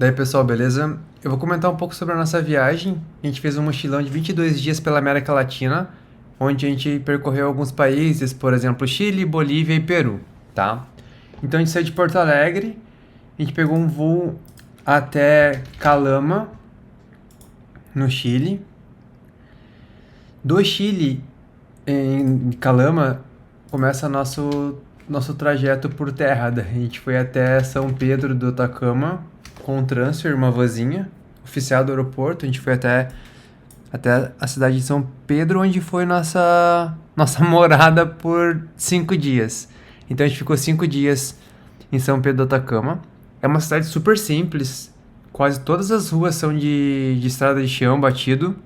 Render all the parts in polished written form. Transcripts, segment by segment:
Daí pessoal, beleza? Eu vou comentar um pouco sobre a nossa viagem. A gente fez um mochilão de 22 dias pela América Latina, onde a gente percorreu alguns países, por exemplo, Chile, Bolívia e Peru, tá? Então a gente saiu de Porto Alegre, a gente pegou um voo até Calama, no Chile. Do Chile, em Calama, começa nosso trajeto por terra. A gente foi até São Pedro do Atacama com um transfer, uma vanzinha oficial do aeroporto. A gente foi até a cidade de São Pedro, onde foi nossa morada por 5 dias. Então a gente ficou 5 dias em São Pedro do Atacama. É uma cidade super simples, quase todas as ruas são de estrada de chão batido.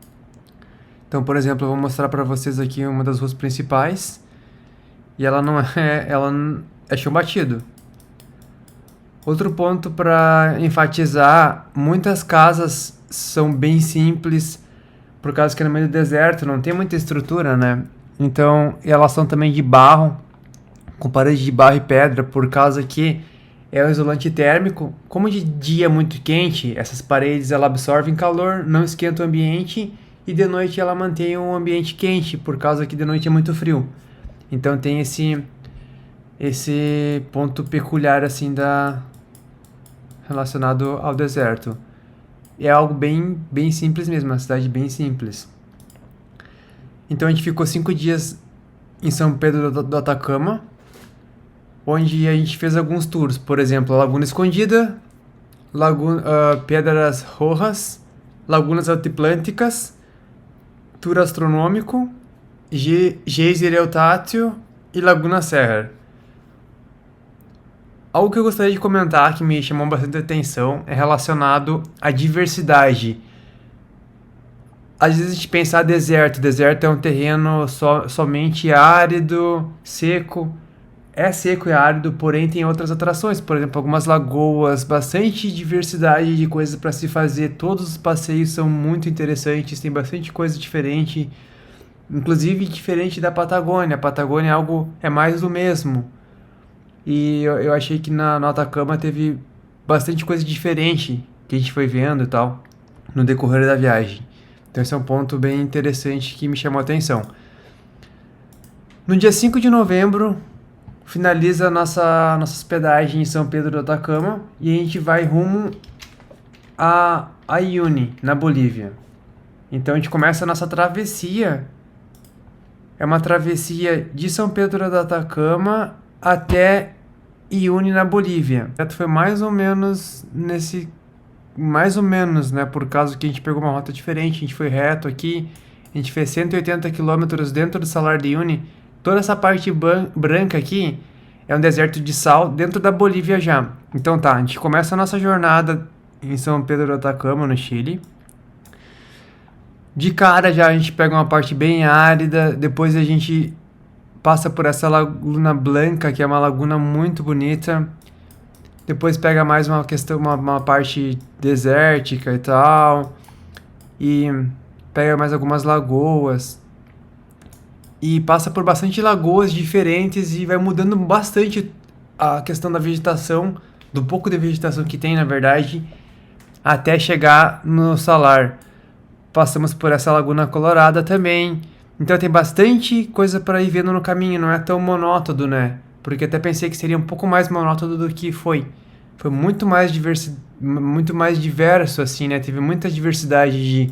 Então, por exemplo, eu vou mostrar para vocês aqui uma das ruas principais. E ela não é, ela é chão batido. Outro ponto para enfatizar, muitas casas são bem simples, por causa que é no meio do deserto, não tem muita estrutura, né? Então, elas são também de barro, com paredes de barro e pedra, por causa que é um isolante térmico. Como de dia é muito quente, essas paredes ela absorvem calor, não esquenta o ambiente, e de noite ela mantém um ambiente quente, por causa que de noite é muito frio. Então tem esse ponto peculiar assim relacionado ao deserto. E é algo bem simples mesmo, uma cidade bem simples. Então a gente ficou 5 dias em São Pedro do Atacama, onde a gente fez alguns tours, por exemplo, a Laguna Escondida, Pedras Rojas, Lagunas Altiplânticas, tour astronômico, Geyser Eutátil e Laguna Serra. Algo que eu gostaria de comentar que me chamou bastante atenção é relacionado à diversidade. Às vezes a gente pensa deserto. Deserto é um terreno somente árido, seco. É seco e árido, porém tem outras atrações. Por exemplo, algumas lagoas, bastante diversidade de coisas para se fazer. Todos os passeios são muito interessantes, tem bastante coisa diferente. Inclusive diferente da Patagônia. A Patagônia é mais do mesmo. E eu achei que no Atacama teve bastante coisa diferente que a gente foi vendo e tal no decorrer da viagem. Então esse é um ponto bem interessante que me chamou a atenção. No dia 5 de novembro, finaliza a nossa hospedagem em São Pedro do Atacama e a gente vai rumo a Uyuni, na Bolívia. Então a gente começa a nossa travessia. É uma travessia de São Pedro do Atacama até Uyuni, na Bolívia. Foi mais ou menos né, por causa que a gente pegou uma rota diferente, a gente foi reto aqui, a gente fez 180 quilômetros dentro do Salar de Uyuni. Toda essa parte branca aqui é um deserto de sal dentro da Bolívia já. Então tá, a gente começa a nossa jornada em São Pedro do Atacama, no Chile. De cara já a gente pega uma parte bem árida, depois a gente passa por essa Laguna Blanca, que é uma laguna muito bonita. Depois pega mais uma parte desértica e tal. E pega mais algumas lagoas. E passa por bastante lagoas diferentes e vai mudando bastante a questão da vegetação, do pouco de vegetação que tem, na verdade, até chegar no Salar. Passamos por essa Laguna Colorada também. Então tem bastante coisa para ir vendo no caminho, não é tão monótono, né? Porque até pensei que seria um pouco mais monótono do que foi. Foi muito mais diverso, assim, né? Teve muita diversidade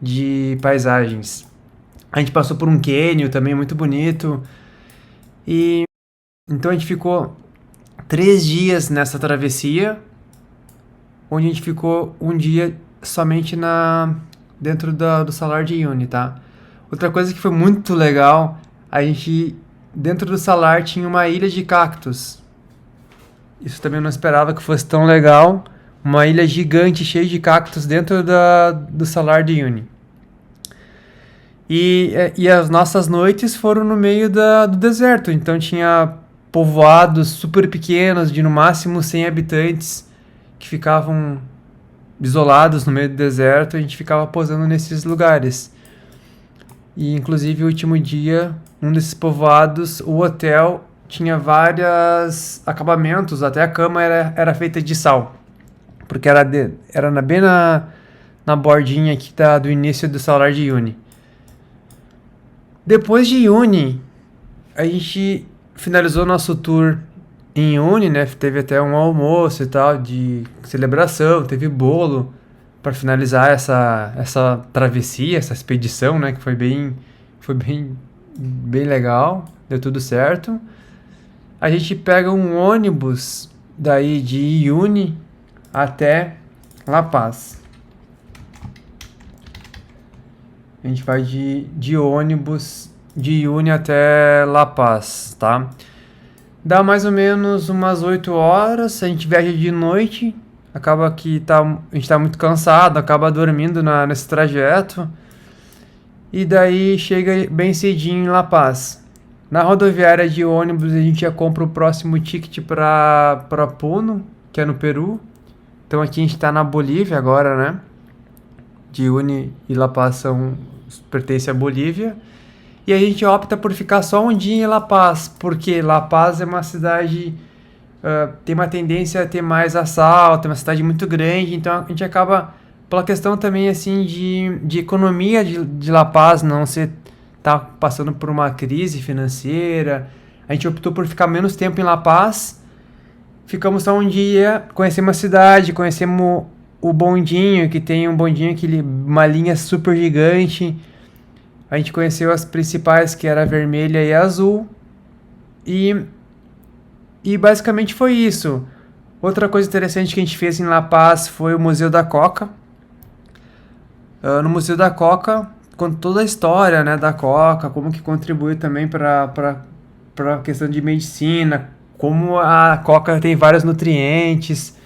de paisagens. A gente passou por um cânion também muito bonito. E então a gente ficou 3 dias nessa travessia, onde a gente ficou um dia somente dentro do Salar de Uyuni, tá? Outra coisa que foi muito legal, a gente, dentro do Salar tinha uma ilha de cactos. Isso também eu não esperava que fosse tão legal. Uma ilha gigante, cheia de cactos dentro do Salar de Uyuni. E as nossas noites foram no meio do deserto. Então tinha povoados super pequenos, de no máximo 100 habitantes, que ficavam isolados no meio do deserto. A gente ficava posando nesses lugares. E inclusive o último dia, um desses povoados, o hotel tinha vários acabamentos, até a cama era feita de sal. porque era bem na bordinha aqui do início do Salar de Uyuni. Depois de Uyuni, a gente finalizou nosso tour em Uyuni, né? Teve até um almoço e tal, de celebração, teve bolo para finalizar essa travessia, essa expedição, né? Que foi bem legal, deu tudo certo. A gente pega um ônibus daí de Uyuni até La Paz. A gente vai de ônibus de Uyuni até La Paz, tá? Dá mais ou menos umas 8 horas, a gente viaja de noite, acaba que a gente tá muito cansado, acaba dormindo nesse trajeto, e daí chega bem cedinho em La Paz. Na rodoviária de ônibus a gente já compra o próximo ticket para Puno, que é no Peru. Então aqui a gente tá na Bolívia agora, né? De Uyuni e La Paz pertencem à Bolívia. E a gente opta por ficar só um dia em La Paz, porque La Paz é uma cidade, tem uma tendência a ter mais assalto, é uma cidade muito grande, então a gente acaba, pela questão também assim de economia de La Paz, não ser tá passando por uma crise financeira, a gente optou por ficar menos tempo em La Paz, ficamos só um dia, conhecemos a cidade, conhecemos o bondinho, que tem um bondinho, uma linha super gigante. A gente conheceu as principais, que era a vermelha e a azul. E basicamente foi isso. Outra coisa interessante que a gente fez em La Paz foi o Museu da Coca. No Museu da Coca, com toda a história, né, da Coca, como que contribui também para a questão de medicina, como a Coca tem vários nutrientes.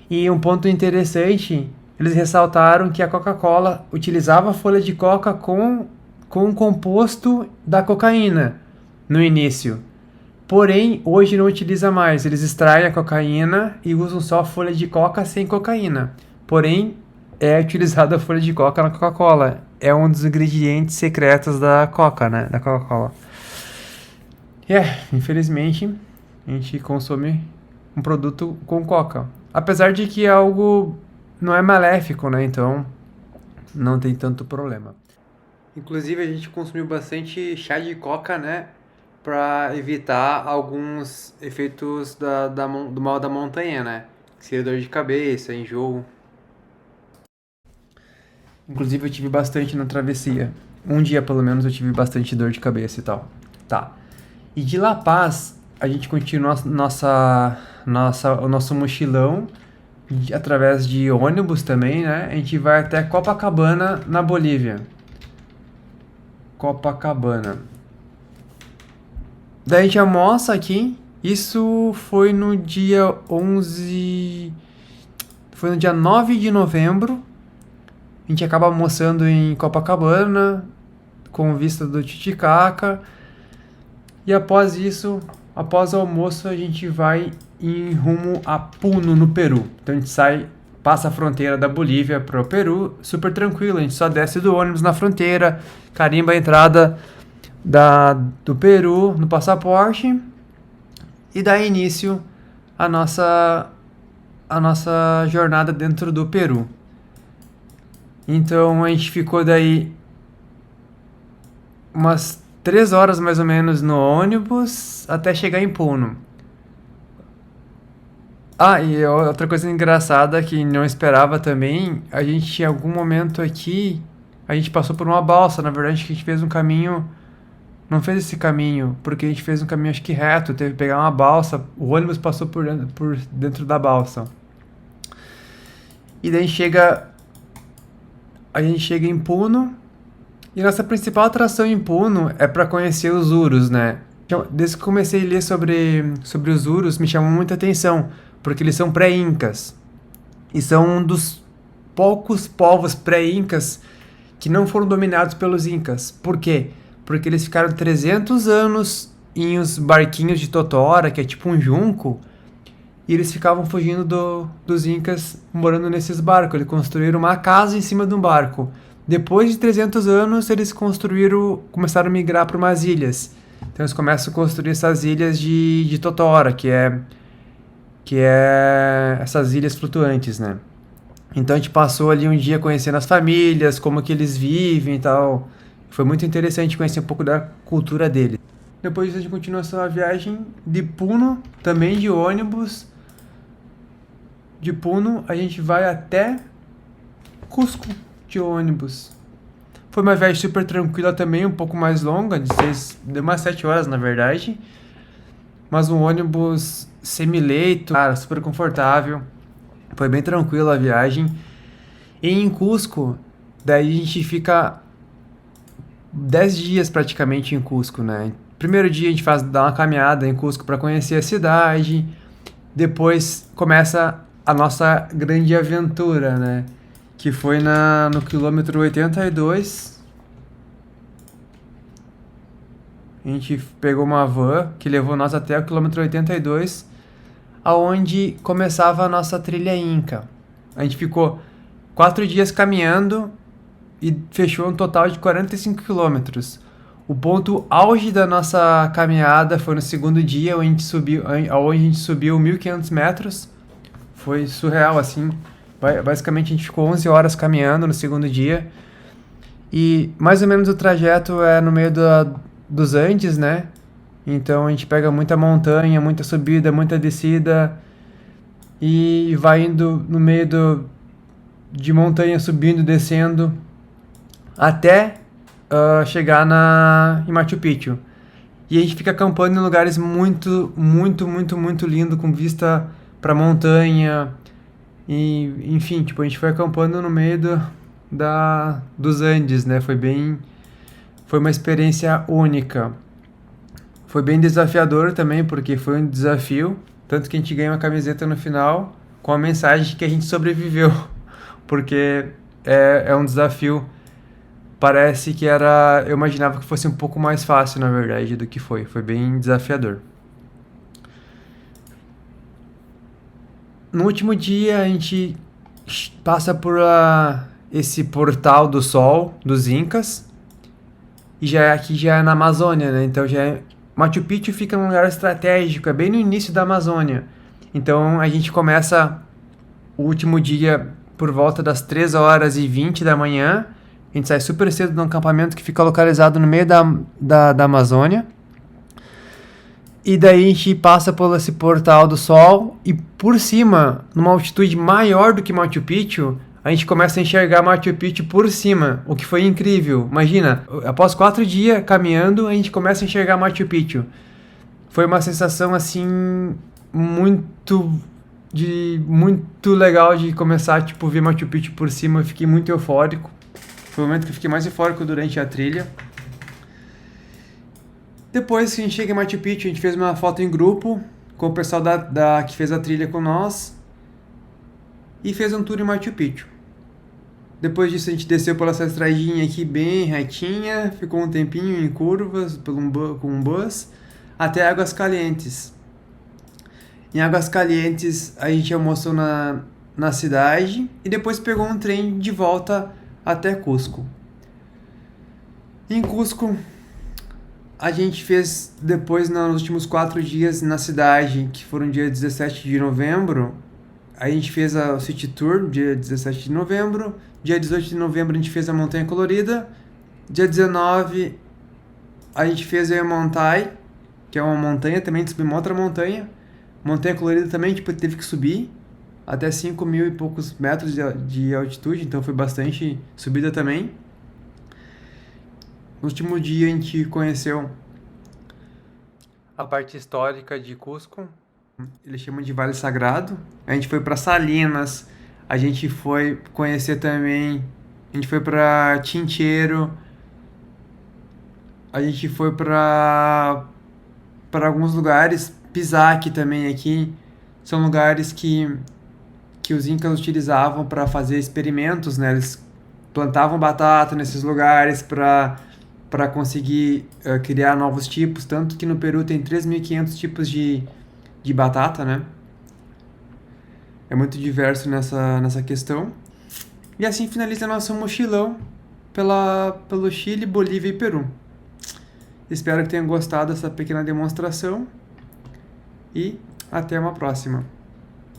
E um ponto interessante, eles ressaltaram que a Coca-Cola utilizava a folha de coca com o composto da cocaína no início. Porém, hoje não utiliza mais. Eles extraem a cocaína e usam só a folha de coca sem cocaína. Porém, é utilizada a folha de coca na Coca-Cola. É um dos ingredientes secretos da Coca, né? Da Coca-Cola. Infelizmente, a gente consome um produto com coca. Apesar de que algo não é maléfico, né? Então, não tem tanto problema. Inclusive, a gente consumiu bastante chá de coca, né? Pra evitar alguns efeitos do mal da montanha, né? Que seria dor de cabeça, enjoo. Inclusive, eu tive bastante na travessia. Um dia, pelo menos, eu tive bastante dor de cabeça e tal. Tá. E de La Paz, a gente continua o nosso mochilão através de ônibus também, né? A gente vai até Copacabana, na Bolívia. Copacabana. Daí a gente almoça aqui. Isso foi no dia 11... Foi no dia 9 de novembro. A gente acaba almoçando em Copacabana, com vista do Titicaca. E após isso, após o almoço, a gente vai em rumo a Puno, no Peru. Então a gente passa a fronteira da Bolívia para o Peru, super tranquilo. A gente só desce do ônibus na fronteira, carimba a entrada do Peru no passaporte e dá início a nossa jornada dentro do Peru. Então a gente ficou daí umas 3 horas mais ou menos no ônibus até chegar em Puno. E outra coisa engraçada que não esperava também, a gente em algum momento aqui, a gente passou por uma balsa, na verdade a gente fez um caminho, não fez esse caminho, porque a gente fez um caminho acho que reto, teve que pegar uma balsa, o ônibus passou por dentro da balsa. E daí a gente chega em Puno, e nossa principal atração em Puno é para conhecer os Urus, né? Desde que comecei a ler sobre os Urus, me chamou muita atenção, porque eles são pré-incas. E são um dos poucos povos pré-incas que não foram dominados pelos incas. Por quê? Porque eles ficaram 300 anos em os barquinhos de totora, que é tipo um junco, e eles ficavam fugindo dos incas morando nesses barcos. Eles construíram uma casa em cima de um barco. Depois de 300 anos, eles começaram a migrar para umas ilhas. Então eles começam a construir essas ilhas de totora, que é que é essas ilhas flutuantes, né? Então a gente passou ali um dia conhecendo as famílias, como que eles vivem e tal. Foi muito interessante conhecer um pouco da cultura deles. Depois disso a gente continua essa viagem de Puno, também de ônibus. De Puno a gente vai até Cusco de ônibus. Foi uma viagem super tranquila também, um pouco mais longa, de umas 7 horas na verdade. Mas um ônibus semileito, cara, super confortável. Foi bem tranquila a viagem. E em Cusco, daí a gente fica 10 dias praticamente em Cusco, né? Primeiro dia a gente dá uma caminhada em Cusco para conhecer a cidade. Depois começa a nossa grande aventura, né? Que foi no quilômetro 82. A gente pegou uma van que levou nós até o quilômetro 82, aonde começava a nossa trilha Inca. A gente ficou 4 dias caminhando e fechou um total de 45 quilômetros. O ponto auge da nossa caminhada foi no segundo dia, onde a gente subiu 1.500 metros. Foi surreal, assim. Basicamente, a gente ficou 11 horas caminhando no segundo dia. E mais ou menos o trajeto é no meio dos Andes, né? Então a gente pega muita montanha, muita subida, muita descida. E vai indo no meio de montanha, subindo, descendo, até chegar em Machu Picchu. E a gente fica acampando em lugares muito, muito, muito, muito lindo, com vista pra montanha. E, enfim, tipo, a gente foi acampando no meio dos Andes, né? Foi uma experiência única. Foi bem desafiador também, porque foi um desafio. Tanto que a gente ganhou uma camiseta no final com a mensagem de que a gente sobreviveu. Porque é um desafio. Parece que era. Eu imaginava que fosse um pouco mais fácil, na verdade, do que foi. Foi bem desafiador. No último dia, a gente passa por esse portal do Sol, dos Incas. E aqui já é na Amazônia, né? Então Machu Picchu fica num lugar estratégico, é bem no início da Amazônia. Então a gente começa o último dia por volta das 3h20 da manhã. A gente sai super cedo de um acampamento que fica localizado no meio da Amazônia. E daí a gente passa por esse portal do Sol e por cima, numa altitude maior do que Machu Picchu, a gente começa a enxergar Machu Picchu por cima, o que foi incrível. Imagina, após 4 dias caminhando, a gente começa a enxergar Machu Picchu. Foi uma sensação assim muito legal de começar tipo ver Machu Picchu por cima. Eu fiquei muito eufórico. Foi o momento que eu fiquei mais eufórico durante a trilha. Depois que a gente chega em Machu Picchu, a gente fez uma foto em grupo com o pessoal que fez a trilha com nós e fez um tour em Machu Picchu. Depois disso a gente desceu pela essa estradinha aqui bem retinha, ficou um tempinho em curvas com um bus até Águas Calientes. Em Águas Calientes a gente almoçou na cidade e depois pegou um trem de volta até Cusco. Em Cusco a gente fez depois, nos últimos 4 dias na cidade, que foram dia 17 de novembro, a gente fez o City Tour, dia 17 de novembro. Dia 18 de novembro a gente fez a Montanha Colorida. Dia 19 a gente fez a Yamontai, que é uma montanha também, subimos uma outra montanha. Montanha Colorida também, tipo, teve que subir até 5.000 e poucos metros de altitude, então foi bastante subida também. No último dia a gente conheceu a parte histórica de Cusco. Eles chamam de Vale Sagrado. A gente foi para Salinas, a gente foi conhecer também, a gente foi para Chinchero, a gente foi para alguns lugares, Pisaque também aqui. São lugares que os incas utilizavam para fazer experimentos, né? Eles plantavam batata nesses lugares para conseguir criar novos tipos, tanto que no Peru tem 3.500 tipos de batata, né? É muito diverso nessa questão. E assim finaliza nosso mochilão pelo Chile, Bolívia e Peru. Espero que tenham gostado dessa pequena demonstração e até uma próxima.